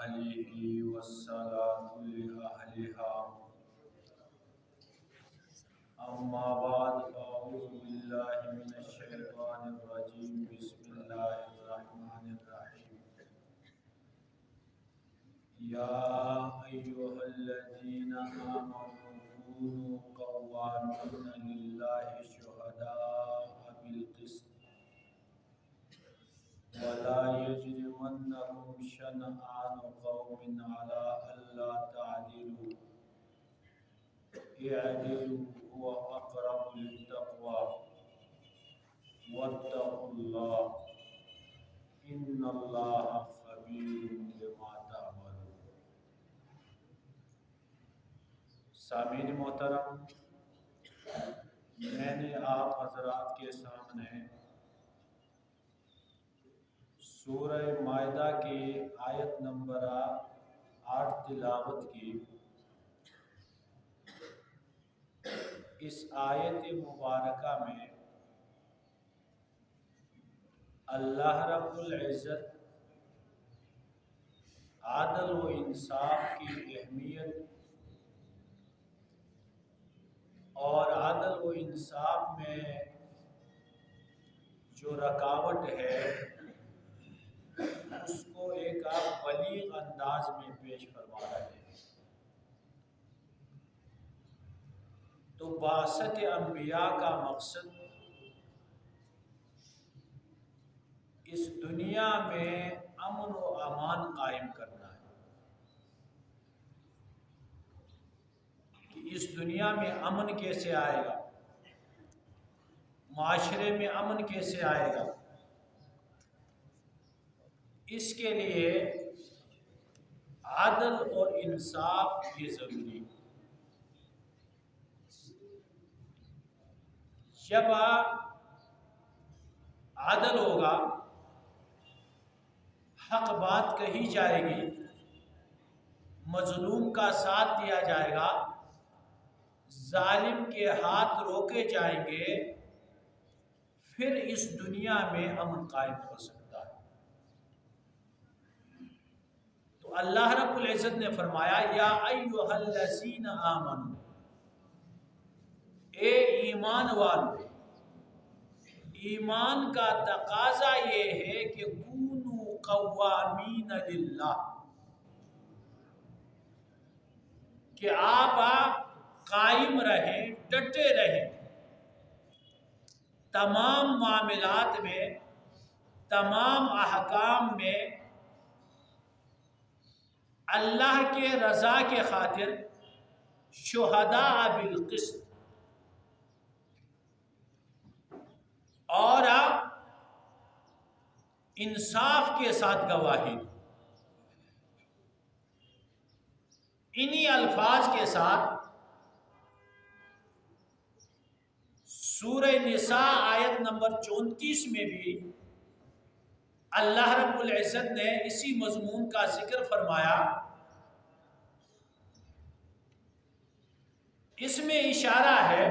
أهله والصلاة لأهلها. أما بعد فأعوذ بالله من الشيطان الرجيم. بسم الله الرحمن الرحيم. يا أيها الذين آمنوا كونوا قوامين لله شهداء بالقسط ولا يجرمنكم شنآن قوم على ألا تعدلوا اعدلوا هو أقرب للتقوى واتقوا الله إن الله خبير بما تعملون. سامعین محترم، میں نے آپ حضرات کے سامنے سورہ مائدہ کی آیت نمبر 8 تلاوت کی. اس آیت مبارکہ میں اللہ رب العزت عدل و انصاف کی اہمیت اور عدل و انصاف میں جو رکاوٹ ہے اس کو ایک بلیغ انداز میں پیش فرما رہے ہیں. تو بعثت انبیاء کا مقصد اس دنیا میں امن و امان قائم کرنا ہے کہ اس دنیا میں امن کیسے آئے گا، معاشرے میں امن کیسے آئے گا. اس کے لیے عدل اور انصاف یہ ضروری ہے. جب عدل ہوگا، حق بات کہی جائے گی، مظلوم کا ساتھ دیا جائے گا، ظالم کے ہاتھ روکے جائیں گے، پھر اس دنیا میں امن قائم ہو سکتا ہے. تو اللہ رب العزت نے فرمایا یا ایھا الذین آمنوا، اے ایمان والو. ایمان کا تقاضا یہ ہے کہ کونوا قوامین للہ، کہ آپ قائم رہیں، ڈٹے رہیں تمام معاملات میں، تمام احکام میں اللہ کے رضا کے خاطر، شہداء بالقسط، اور انصاف کے ساتھ گواہی. انہی الفاظ کے ساتھ سورہ نساء آیت نمبر 34 میں بھی اللہ رب العزت نے اسی مضمون کا ذکر فرمایا. اس میں اشارہ ہے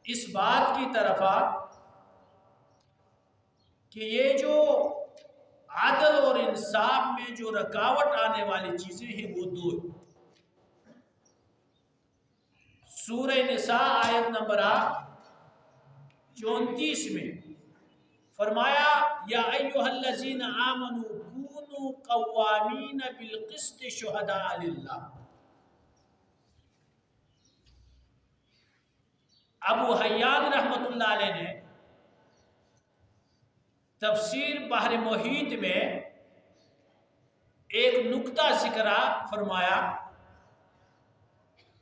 اس بات کی طرف کہ یہ جو عدل اور انصاف میں جو رکاوٹ آنے والی چیزیں ہیں وہ دو ہیں. سورہ نساء آیت نمبر 34 میں فرمایا یا ایھا الذین آمنوا کونوا قوامین بالقسط شہداء للہ. ابو حیان رحمۃ اللہ علیہ نے تفسیر بحر محیط میں ایک نکتہ ذکر فرمایا.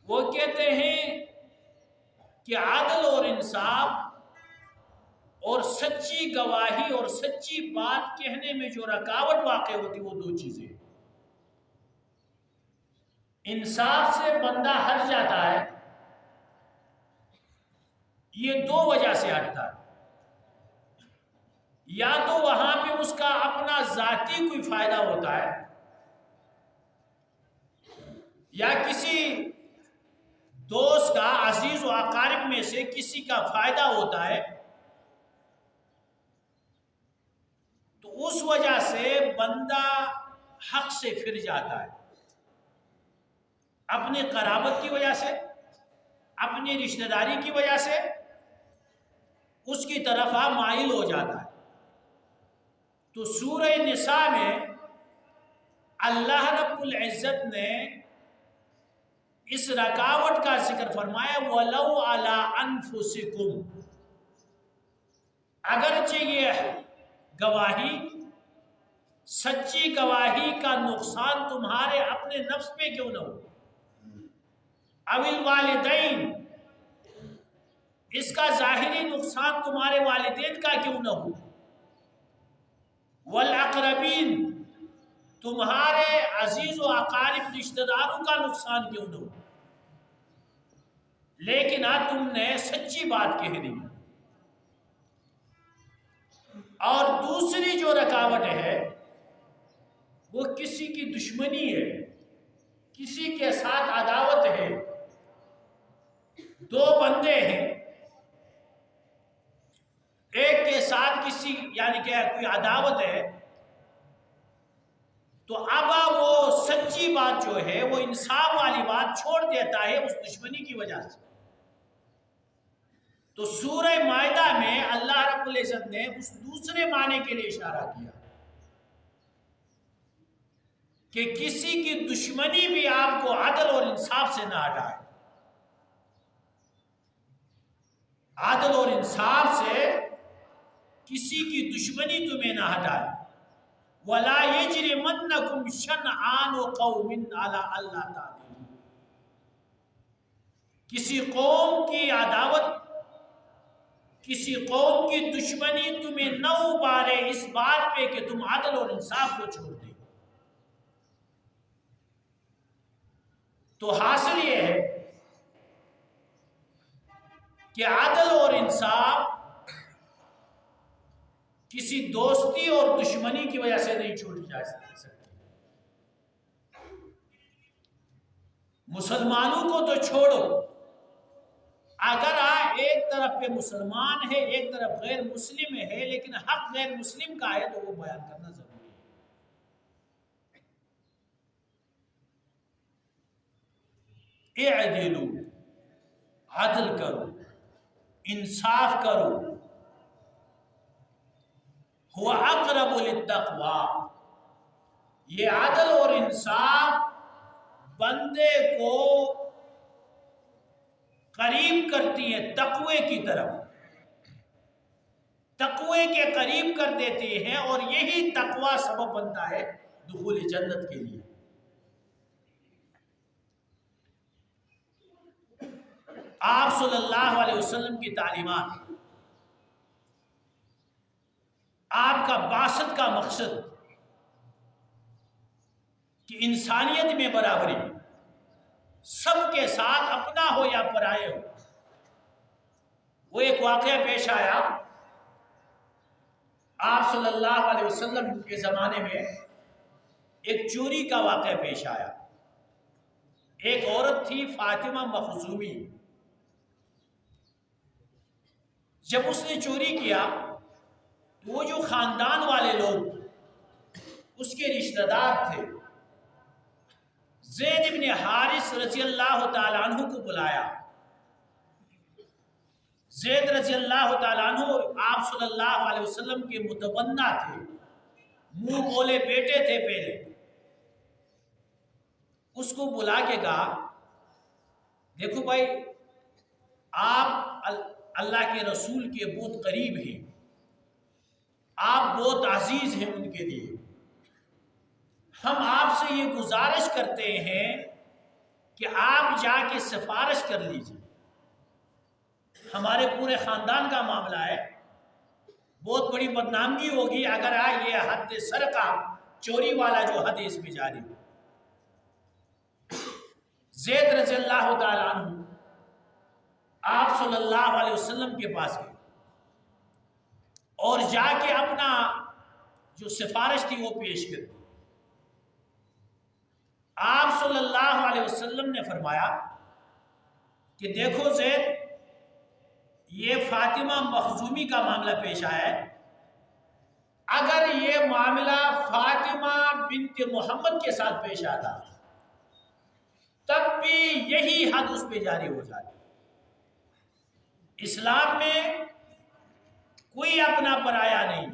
وہ کہتے ہیں کہ عدل اور انصاف اور سچی گواہی اور سچی بات کہنے میں جو رکاوٹ واقع ہوتی وہ دو چیزیں. انصاف سے بندہ ہٹ جاتا ہے، یہ دو وجہ سے ہٹتا ہے. یا تو وہاں پہ اس کا اپنا ذاتی کوئی فائدہ ہوتا ہے، یا کسی دوست کا، عزیز و اقارب میں سے کسی کا فائدہ ہوتا ہے، تو اس وجہ سے بندہ حق سے پھر جاتا ہے، اپنے قرابت کی وجہ سے، اپنی رشتہ داری کی وجہ سے اس کی طرف مائل ہو جاتا ہے۔ تو سورہ نساء میں اللہ رب العزت نے اس رکاوٹ کا ذکر فرمایا، وَلَوْ عَلَىٰ أَنفُسِكُمْ، اگرچہ یہ گواہی، سچی گواہی کا نقصان تمہارے اپنے نفس پہ کیوں نہ ہو، اوِّل والدین، اس کا ظاہری نقصان تمہارے والدین کا کیوں نہ ہو، والاقربین، تمہارے عزیز و اقارب رشتہ داروں کا نقصان کیوں نہ ہو، لیکن آج تم نے سچی بات کہہ دی۔ اور دوسری جو رکاوٹ ہے وہ کسی کی دشمنی ہے، کسی کے ساتھ عداوت ہے، دو بندے ہیں، ایک کے ساتھ کسی یعنی کہ کوئی عداوت ہے، تو اب وہ سچی بات جو ہے، وہ انصاف والی بات چھوڑ دیتا ہے اس دشمنی کی وجہ سے۔ تو سورہ مائدہ میں اللہ رب العزت نے اس دوسرے معنی کے لیے اشارہ کیا کہ کسی کی دشمنی بھی آپ کو عدل اور انصاف سے نہ ہٹائے، عدل اور انصاف سے کسی کی دشمنی تمہیں نہ ہٹائے۔ وَلَا يَجْرِمَنَّكُمْ شَنْآنُ قَوْمٍ عَلَىٰ أَلَّا تَعْدِلُوا، کسی قوم کی عداوت، کسی قوم کی دشمنی تمہیں نہ ابارے اس بات پہ کہ تم عدل اور انصاف کو چھوڑ دیں۔ تو حاصل یہ ہے کہ عدل اور انصاف کسی دوستی اور دشمنی کی وجہ سے نہیں چھوڑی جا سکتی۔ مسلمانوں کو تو چھوڑو، اگر ایک طرف پہ مسلمان ہے ایک طرف غیر مسلم ہے، لیکن حق غیر مسلم کا ہے تو وہ بیان کرنا ضروری ہے۔ اعدلوا، عدل کرو، انصاف کرو، هو اقرب للتقوی، یہ عدل اور انصاف بندے کو قریب کرتی ہے تقوی کی طرف، تقوی کے قریب کر دیتے ہیں، اور یہی تقوی سبب بنتا ہے دخول جنت کے لیے۔ آپ صلی اللہ علیہ وسلم کی تعلیمات، آپ کا بعثت کا مقصد کہ انسانیت میں برابری، سب کے ساتھ اپنا ہو یا پرائے ہو۔ وہ ایک واقعہ پیش آیا آپ صلی اللہ علیہ وسلم کے زمانے میں، ایک چوری کا واقعہ پیش آیا۔ ایک عورت تھی فاطمہ مخزومی، جب اس نے چوری کیا تو وہ جو خاندان والے لوگ اس کے رشتہ دار تھے، زید بن حارث رضی اللہ تعالیٰ عنہ کو بلایا۔ زید رضی اللہ تعالیٰ عنہ آپ صلی اللہ علیہ وسلم کے متبنہ تھے، منہ بولے بیٹے تھے پہلے۔ اس کو بلا کے کہا، دیکھو بھائی، آپ اللہ کے رسول کے بہت قریب ہیں، آپ بہت عزیز ہیں ان کے لیے، ہم آپ سے یہ گزارش کرتے ہیں کہ آپ جا کے سفارش کر لیجیے، ہمارے پورے خاندان کا معاملہ ہے، بہت بڑی بدنامی ہوگی اگر یہ حد سرقہ چوری والا جو حد اس میں جاری ہو۔ زید رضی اللہ تعالیٰ عنہ آپ صلی اللہ علیہ وسلم کے پاس گئے اور جا کے اپنا جو سفارش تھی وہ پیش کر دی۔ آپ صلی اللہ علیہ وسلم نے فرمایا کہ دیکھو زید، یہ فاطمہ مخزومی کا معاملہ پیش آیا ہے، اگر یہ معاملہ فاطمہ بنت محمد کے ساتھ پیش آتا تب بھی یہی حد اس پہ جاری ہو جاتی۔ اسلام میں کوئی اپنا پرایا نہیں،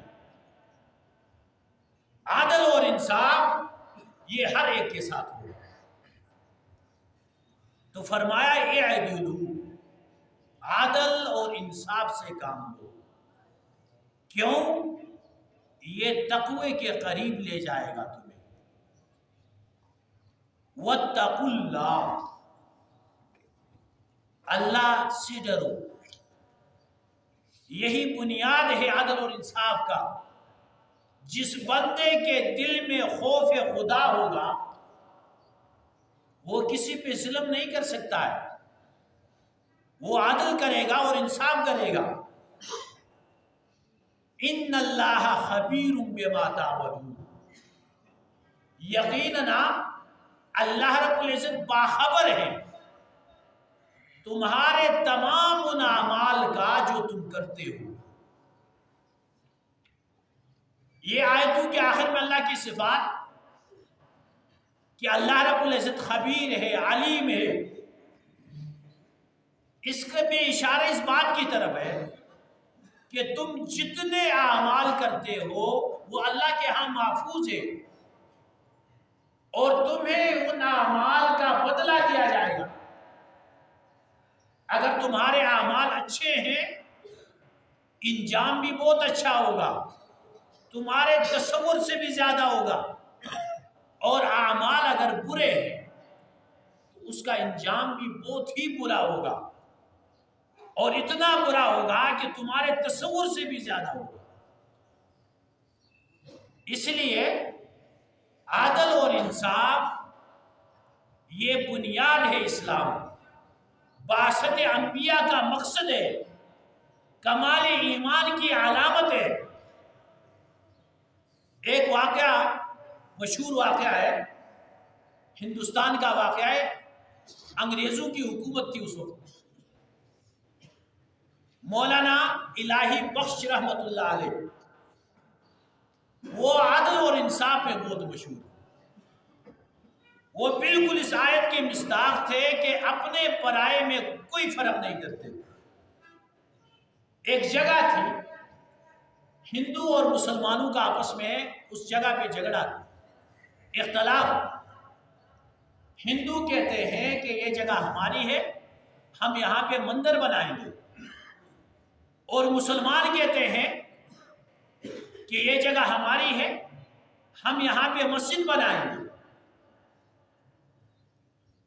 عدل اور انصاف یہ ہر ایک کے ساتھ ہو۔ تو فرمایا اعدلوا، عدل اور انصاف سے کام لو۔ کیوں؟ یہ تقوی کے قریب لے جائے گا تمہیں۔ واتقوا اللہ، اللہ سے ڈرو۔ یہی بنیاد ہے عدل اور انصاف کا۔ جس بندے کے دل میں خوف خدا ہوگا وہ کسی پہ ظلم نہیں کر سکتا ہے، وہ عدل کرے گا اور انصاف کرے گا۔ ان اللہ خبیر بما تعملون، یقیناً اللہ رب العزت باخبر ہے تمہارے تمام ان اعمال کا جو تم کرتے ہو۔ یہ آیتوں کے آخر میں اللہ کی صفات کہ اللہ رب العزت خبیر ہے، علیم ہے، اس کے بھی اشارہ اس بات کی طرف ہے کہ تم جتنے اعمال کرتے ہو وہ اللہ کے ہاں محفوظ ہے، اور تمہیں ان اعمال کا بدلہ دیا جائے گا۔ اگر تمہارے اعمال اچھے ہیں انجام بھی بہت اچھا ہوگا، تمہارے تصور سے بھی زیادہ ہوگا، اور اعمال اگر برے ہیں تو اس کا انجام بھی بہت ہی برا ہوگا، اور اتنا برا ہوگا کہ تمہارے تصور سے بھی زیادہ ہوگا۔ اس لیے عدل اور انصاف یہ بنیاد ہے اسلام، بعثت انبیاء کا مقصد ہے، کمال ایمان کی علامت ہے۔ ایک واقعہ، مشہور واقعہ ہے، ہندوستان کا واقعہ ہے۔ انگریزوں کی حکومت تھی اس وقت، مولانا الہی بخش رحمت اللہ علیہ، وہ عدل اور انصاف میں بہت مشہور، وہ بالکل اس آیت کے مصداق تھے کہ اپنے پرائے میں کوئی فرق نہیں کرتے۔ ایک جگہ تھی، ہندو اور مسلمانوں کا آپس میں اس جگہ پہ جھگڑا، اختلاف۔ ہندو کہتے ہیں کہ یہ جگہ ہماری ہے، ہم یہاں پہ مندر بنائیں گے، اور مسلمان کہتے ہیں کہ یہ جگہ ہماری ہے، ہم یہاں پہ مسجد بنائیں گے۔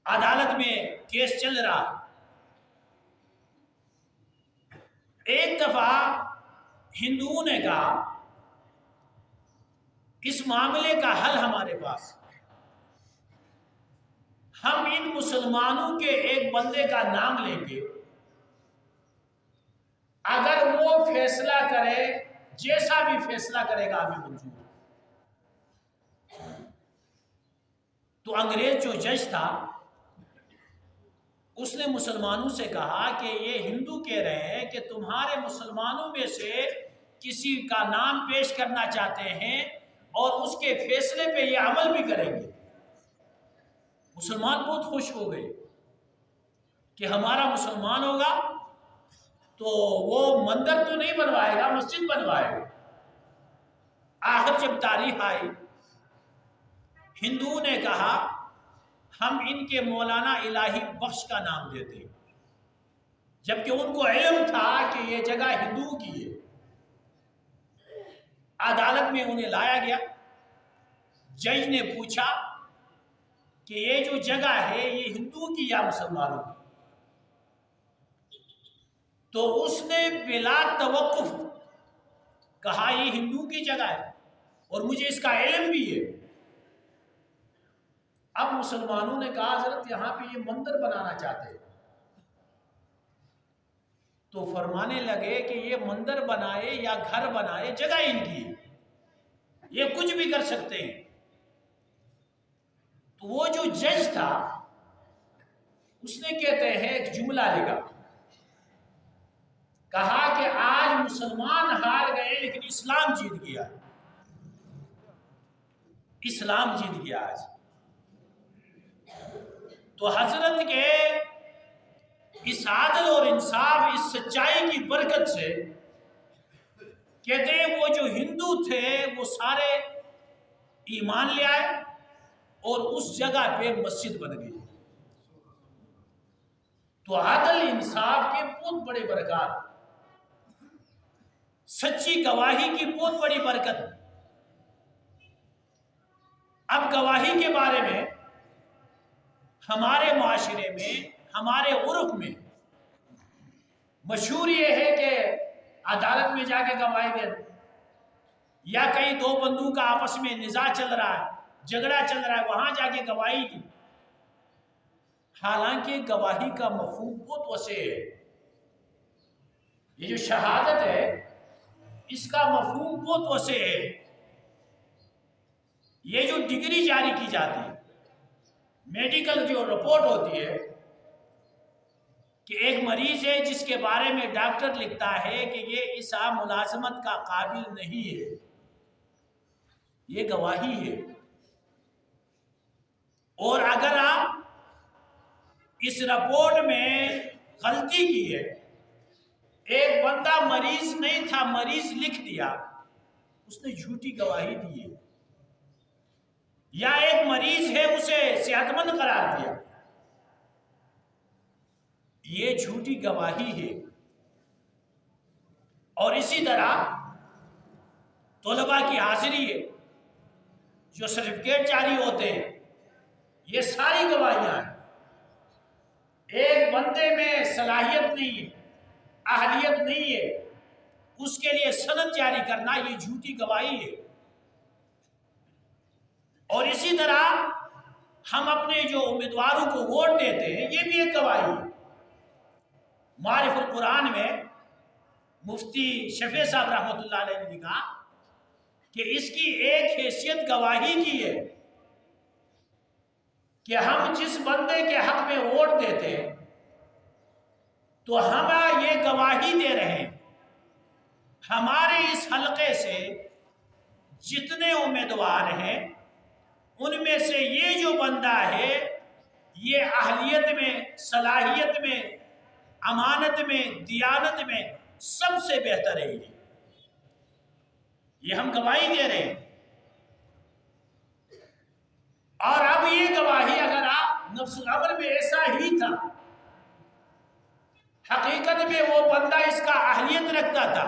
عدالت میں کیس چل رہا۔ ایک دفعہ ہندوؤں نے کہا اس معاملے کا حل ہمارے پاس، ہم ان مسلمانوں کے ایک بندے کا نام لیں گے، اگر وہ فیصلہ کرے، جیسا بھی فیصلہ کرے گا ہمیں منظور۔ تو انگریز جو جج تھا اس نے مسلمانوں سے کہا کہ یہ ہندو کہہ رہے ہیں کہ تمہارے مسلمانوں میں سے کسی کا نام پیش کرنا چاہتے ہیں اور اس کے فیصلے پہ یہ عمل بھی کریں گے۔ مسلمان بہت خوش ہو گئے کہ ہمارا مسلمان ہوگا تو وہ مندر تو نہیں بنوائے گا، مسجد بنوائے گا۔ آخر جب تاریخ آئی، ہندوؤں نے کہا ہم ان کے مولانا الہی بخش کا نام دیتے ہیں، جبکہ ان کو علم تھا کہ یہ جگہ ہندوؤں کی ہے۔ عدالت میں انہیں لایا گیا، جج نے پوچھا کہ یہ جو جگہ ہے یہ ہندوؤں کی یا مسلمانوں کی؟ تو اس نے بلا توقف کہا یہ ہندوؤں کی جگہ ہے اور مجھے اس کا علم بھی ہے۔ اب مسلمانوں نے کہا حضرت یہاں پہ یہ مندر بنانا چاہتے ہیں، تو فرمانے لگے کہ یہ مندر بنائے یا گھر بنائے جگہ ان کی ہے، یہ کچھ بھی کر سکتے ہیں۔ تو وہ جو جج تھا اس نے کہتے ہیں ایک جملہ لکھا، کہا کہ آج مسلمان ہار گئے لیکن اسلام جیت گیا۔ اسلام جیت گیا آج۔ تو حضرت کے اس عادل اور انصاف، اس سچائی کی برکت سے کہتے ہیں وہ جو ہندو تھے وہ سارے ایمان لے آئے اور اس جگہ پہ مسجد بن گئی۔ تو عدل انصاف کے بہت بڑے برکات، سچی گواہی کی بہت بڑی برکت۔ اب گواہی کے بارے میں ہمارے معاشرے میں، ہمارے عرف میں مشہور یہ ہے کہ عدالت میں جا کے گواہی دے دو، یا کئی دو بندوں کا آپس میں نزاع چل رہا ہے، جھگڑا چل رہا ہے، وہاں جا کے گواہی دی۔ حالانکہ گواہی کا مفہوم بہت وسیع ہے۔ یہ جو شہادت ہے اس کا مفہوم بہت وسیع ہے۔ یہ جو ڈگری جاری کی جاتی ہے، میڈیکل جو رپورٹ ہوتی ہے کہ ایک مریض ہے جس کے بارے میں ڈاکٹر لکھتا ہے کہ یہ اس ملازمت کا قابل نہیں ہے، یہ گواہی ہے۔ اور اگر آپ اس رپورٹ میں غلطی کی ہے، ایک بندہ مریض نہیں تھا، مریض لکھ دیا، اس نے جھوٹی گواہی دی ہے، یا ایک مریض ہے اسے صحت مند قرار دیا، یہ جھوٹی گواہی ہے۔ اور اسی طرح طلباء کی حاضری ہے، جو سرٹیفکیٹ جاری ہوتے ہیں، یہ ساری گواہیاں ہیں۔ ایک بندے میں صلاحیت نہیں ہے، اہلیت نہیں ہے، اس کے لیے سند جاری کرنا یہ جھوٹی گواہی ہے۔ اور اسی طرح ہم اپنے جو امیدواروں کو ووٹ دیتے ہیں، یہ بھی ایک گواہی ہے۔ معارف القرآن میں مفتی شفیع صاحب رحمۃ اللہ علیہ نے لکھا کہ اس کی ایک حیثیت گواہی کی ہے کہ ہم جس بندے کے حق میں ووٹ دیتے ہیں تو ہم یہ گواہی دے رہے ہیں ہمارے اس حلقے سے جتنے امیدوار ہیں ان میں سے یہ جو بندہ ہے یہ اہلیت میں، صلاحیت میں، امانت میں، دیانت میں سب سے بہتر ہے۔ یہ ہم گواہی دے رہے ہیں۔ اور اب یہ گواہی اگر آپ نفس الامر میں ایسا ہی تھا، حقیقت میں وہ بندہ اس کا اہلیت رکھتا تھا،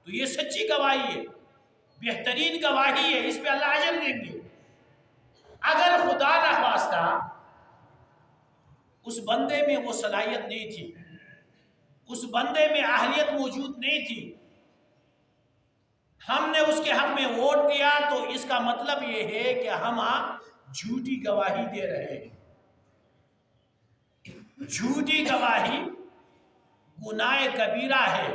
تو یہ سچی گواہی ہے، بہترین گواہی ہے، اس پہ اللہ اجر دیں گے۔ اگر خدا نخواستہ اس بندے میں وہ صلاحیت نہیں تھی، اس بندے میں اہلیت موجود نہیں تھی، ہم نے اس کے حق میں ووٹ دیا، تو اس کا مطلب یہ ہے کہ ہم جھوٹی گواہی دے رہے ہیں۔ جھوٹی گواہی گناہ کبیرہ ہے۔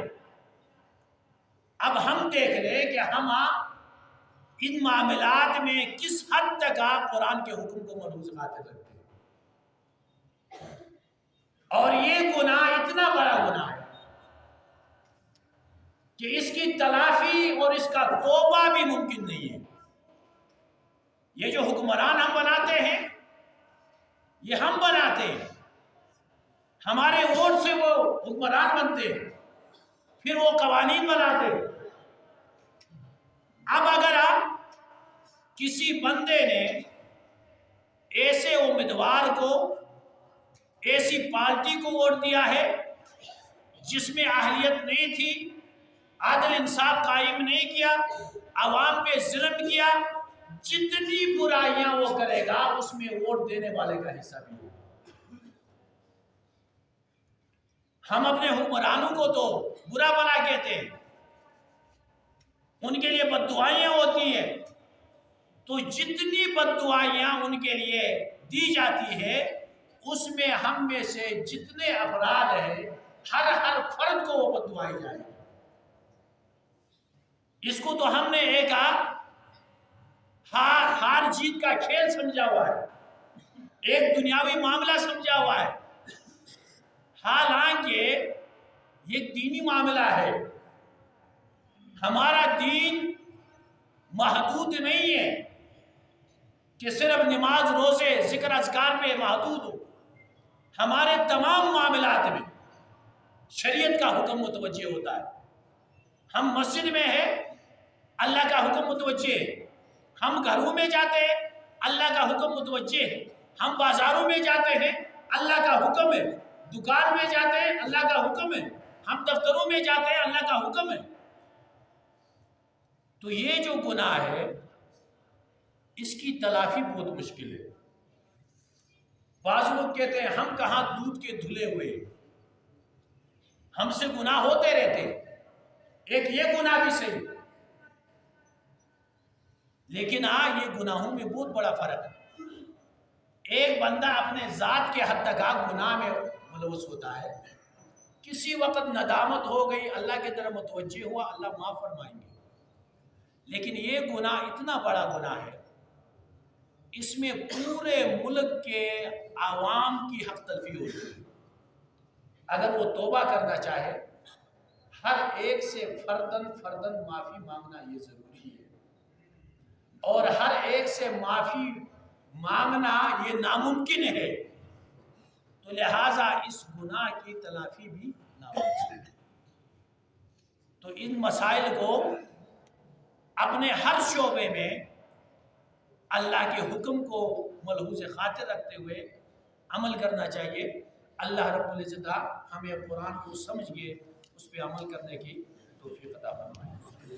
اب ہم دیکھ لیں کہ ہم ان معاملات میں کس حد تک قرآن کے حکم کو ملحوظ خاطر رکھتے ہیں۔ اور یہ گناہ اتنا بڑا گناہ ہے کہ اس کی تلافی اور اس کا توبہ بھی ممکن نہیں ہے۔ یہ جو حکمران ہم بناتے ہیں، یہ ہم بناتے ہیں، ہمارے ووٹ سے وہ حکمران بنتے ہیں، پھر وہ قوانین بناتے ہیں۔ اب اگر آپ کسی بندے نے ایسے امیدوار کو، ایسی پارٹی کو ووٹ دیا ہے جس میں اہلیت نہیں تھی، عدل انصاف قائم نہیں کیا، عوام پہ ظلم کیا، جتنی برائیاں وہ کرے گا اس میں ووٹ دینے والے کا حصہ بھی ہوگا۔ ہم اپنے حکمرانوں کو تو برا بھلا کہتے ہیں، ان کے لیے بد دعائیاں ہوتی ہیں، تو جتنی بد دعائیاں ان کے لیے دی جاتی ہے اس میں ہم میں سے جتنے افراد ہیں ہر فرد کو وہ بد دعائی جائے۔ اس کو تو ہم نے ایک ہار جیت کا کھیل سمجھا ہوا ہے، ایک دنیاوی معاملہ سمجھا ہوا ہے، حالانکہ یہ دینی معاملہ ہے۔ ہمارا دین محدود نہیں ہے، کہ صرف نماز روزے ذکر اذکار پہ محدود ہو، ہمارے تمام معاملات میں شریعت کا حکم متوجہ ہوتا ہے۔ ہم مسجد میں ہیں، اللہ کا حکم متوجہ ہے، ہم گھروں میں جاتے ہیں، اللہ کا حکم متوجہ ہے، ہم بازاروں میں جاتے ہیں، اللہ کا حکم ہے، دکان میں جاتے ہیں، اللہ کا حکم ہے، ہم دفتروں میں جاتے ہیں، اللہ کا حکم ہے۔ تو یہ جو گناہ ہے اس کی تلافی بہت مشکل ہے۔ بعض لوگ کہتے ہیں ہم کہاں دودھ کے دھلے ہوئے، ہم سے گناہ ہوتے رہتے، ایک یہ گناہ بھی صحیح، لیکن یہ گناہوں میں بہت بڑا فرق ہے۔ ایک بندہ اپنے ذات کے حد تک گناہ میں ملوث ہوتا ہے، کسی وقت ندامت ہو گئی، اللہ کی طرف متوجہ ہوا، اللہ معاف فرمائیں گے، لیکن یہ گناہ اتنا بڑا گناہ ہے، اس میں پورے ملک کے عوام کی حق تلفی ہوتی ہے۔ اگر وہ توبہ کرنا چاہے، ہر ایک سے فردن معافی مانگنا یہ ضروری ہے، اور ہر ایک سے معافی مانگنا یہ ناممکن ہے، تو لہٰذا اس گناہ کی تلافی بھی ناممکن ہے۔ تو ان مسائل کو اپنے ہر شعبے میں اللہ کے حکم کو ملحوظ خاطر رکھتے ہوئے عمل کرنا چاہیے۔ اللہ رب العزت ہمیں قرآن کو سمجھ کے اس پہ عمل کرنے کی توفیق عطا فرمائے۔